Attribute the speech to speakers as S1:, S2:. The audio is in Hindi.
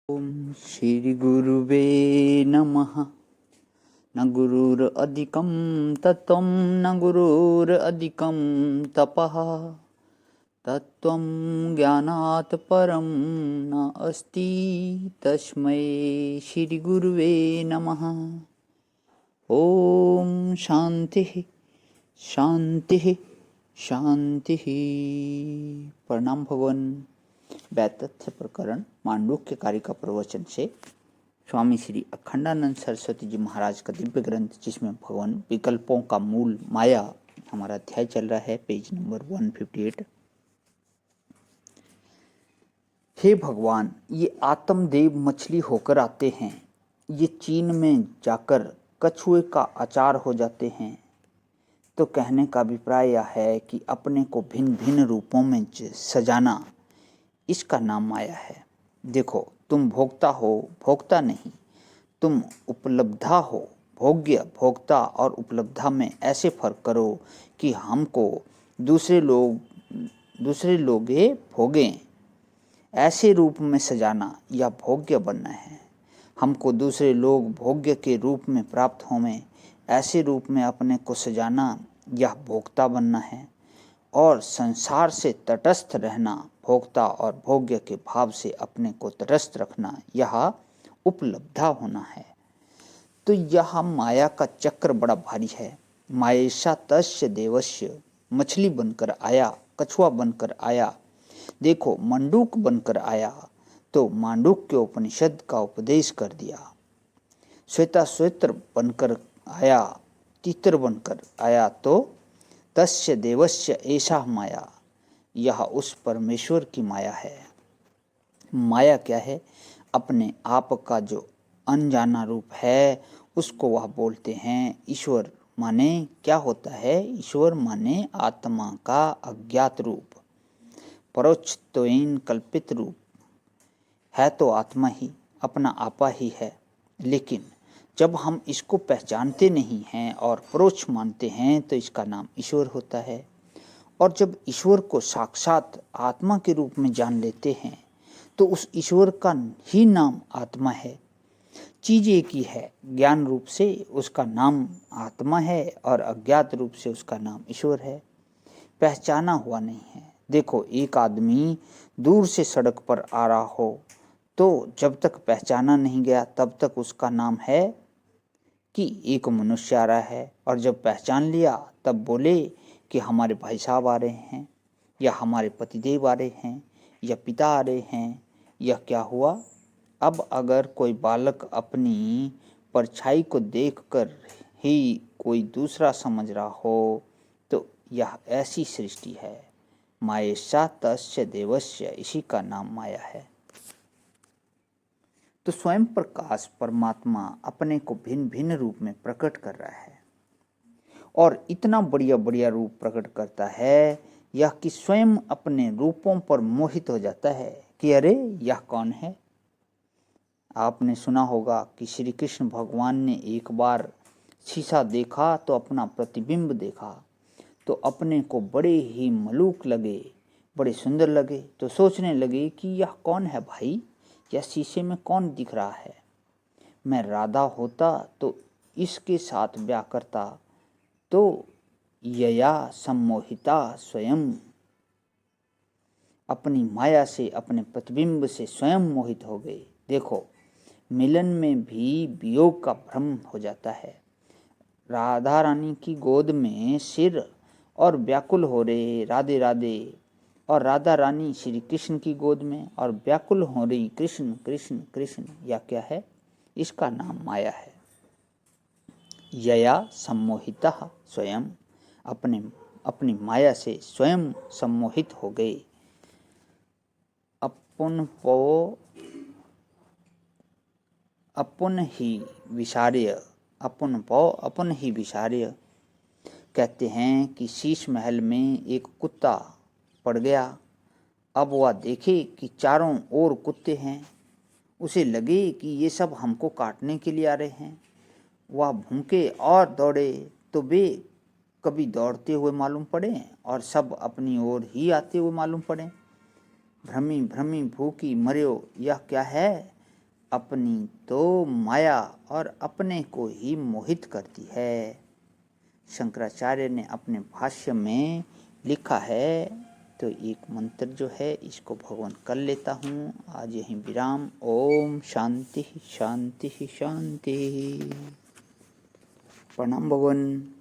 S1: ओम श्री गुरुवे नमः। न गुरुरधिकं तत्त्वं न गुरुरधिकं तपः। तत्त्वं ज्ञानात् परं न अस्ति तस्मै श्री गुरुवे नमः। ओम शांति शांति शांति। प्रणाम भगवान। वैतथ्य प्रकरण मांडूक्य कार्य का प्रवचन से स्वामी श्री अखंडानंद सरस्वती जी महाराज का दिव्य ग्रंथ, जिसमें भगवान विकल्पों का मूल माया, हमारा अध्याय चल रहा है, पेज नंबर 158। हे भगवान, ये आत्मदेव मछली होकर आते हैं, ये चीन में जाकर कछुए का अचार हो जाते हैं। तो कहने का अभिप्राय यह है कि अपने को भिन्न भिन्न रूपों में सजाना, इसका नाम माया है। देखो, तुम भोक्ता हो, भोक्ता नहीं। तुम उपलब्धा हो, भोग्य। भोक्ता और उपलब्धा में ऐसे फर्क करो कि हमको दूसरे लोग भोगें। ऐसे रूप में सजाना या भोग्य बनना है। हमको दूसरे लोग भोग्य के रूप में प्राप्त होवें, ऐसे रूप में अपने को सजाना या भोक्ता बनना है। और संसार से तटस्थ रहना, भोक्ता और भोग्य के भाव से अपने को तटस्थ रखना, यह उपलब्धा होना है। तो यह माया का चक्र बड़ा भारी है। मायेशा तस्य देवस्य, मछली बनकर आया, कछुआ बनकर आया। देखो, मंडूक बनकर आया तो मांडूक्य उपनिषद का उपदेश कर दिया। श्वेताश्वेत्र बनकर आया, तीतर बनकर आया तो तस्य देवस्य ऐसा माया, यह उस परमेश्वर की माया है। माया क्या है? अपने आप का जो अनजाना रूप है, उसको वह बोलते हैं ईश्वर। माने क्या होता है? ईश्वर माने आत्मा का अज्ञात रूप, परोक्षत्वेन कल्पित रूप है। तो आत्मा ही अपना आपा ही है। लेकिन जब हम इसको पहचानते नहीं हैं और परोक्ष मानते हैं, तो इसका नाम ईश्वर होता है। और जब ईश्वर को साक्षात आत्मा के रूप में जान लेते हैं, तो उस ईश्वर का ही नाम आत्मा है। चीज एक ही है, ज्ञान रूप से उसका नाम आत्मा है और अज्ञात रूप से उसका नाम ईश्वर है। पहचाना हुआ नहीं है। देखो, एक आदमी दूर से सड़क पर आ रहा हो, तो जब तक पहचाना नहीं गया तब तक उसका नाम है कि एक मनुष्य आ रहा है। और जब पहचान लिया तब बोले कि हमारे भाई साहब आ रहे हैं, या हमारे पतिदेव आ रहे हैं, या पिता आ रहे हैं, या क्या हुआ। अब अगर कोई बालक अपनी परछाई को देखकर ही कोई दूसरा समझ रहा हो, तो यह ऐसी सृष्टि है। मायेशा तस्य देवस्य, इसी का नाम माया है। तो स्वयं प्रकाश परमात्मा अपने को भिन्न भिन्न रूप में प्रकट कर रहा है, और इतना बढ़िया बढ़िया रूप प्रकट करता है यह कि स्वयं अपने रूपों पर मोहित हो जाता है कि अरे यह कौन है। आपने सुना होगा कि श्री कृष्ण भगवान ने एक बार शीशा देखा तो अपना प्रतिबिंब देखा, तो अपने को बड़े ही मलूक लगे, बड़े सुंदर लगे। तो सोचने लगे कि यह कौन है भाई, यह शीशे में कौन दिख रहा है। मैं राधा होता तो इसके साथ ब्याह करता। तो यया सम्मोहिता स्वयं, अपनी माया से, अपने प्रतिबिंब से स्वयं मोहित हो गए। देखो, मिलन में भी वियोग का भ्रम हो जाता है। राधा रानी की गोद में सिर और व्याकुल हो रहे राधे राधे, और राधा रानी श्री कृष्ण की गोद में और व्याकुल हो रही कृष्ण कृष्ण कृष्ण, या क्या है? इसका नाम माया है। यया सम्मोहिता स्वयं, अपनी माया से स्वयं सम्मोहित हो गए। अपन ही विसार्य कहते हैं कि शीश महल में एक कुत्ता पड़ गया। अब वह देखे कि चारों ओर कुत्ते हैं, उसे लगे कि ये सब हमको काटने के लिए आ रहे हैं। वह भूखे और दौड़े तो वे कभी दौड़ते हुए मालूम पड़े और सब अपनी ओर ही आते हुए मालूम पड़े। भ्रमी भ्रमी भूखी मर्यो, यह क्या है? अपनी तो माया और अपने को ही मोहित करती है। शंकराचार्य ने अपने भाष्य में लिखा है। तो एक मंत्र जो है इसको भगवान कर लेता हूँ। आज यहीं विराम। ओम शांति शांति शांति। प्रणाम भगवान।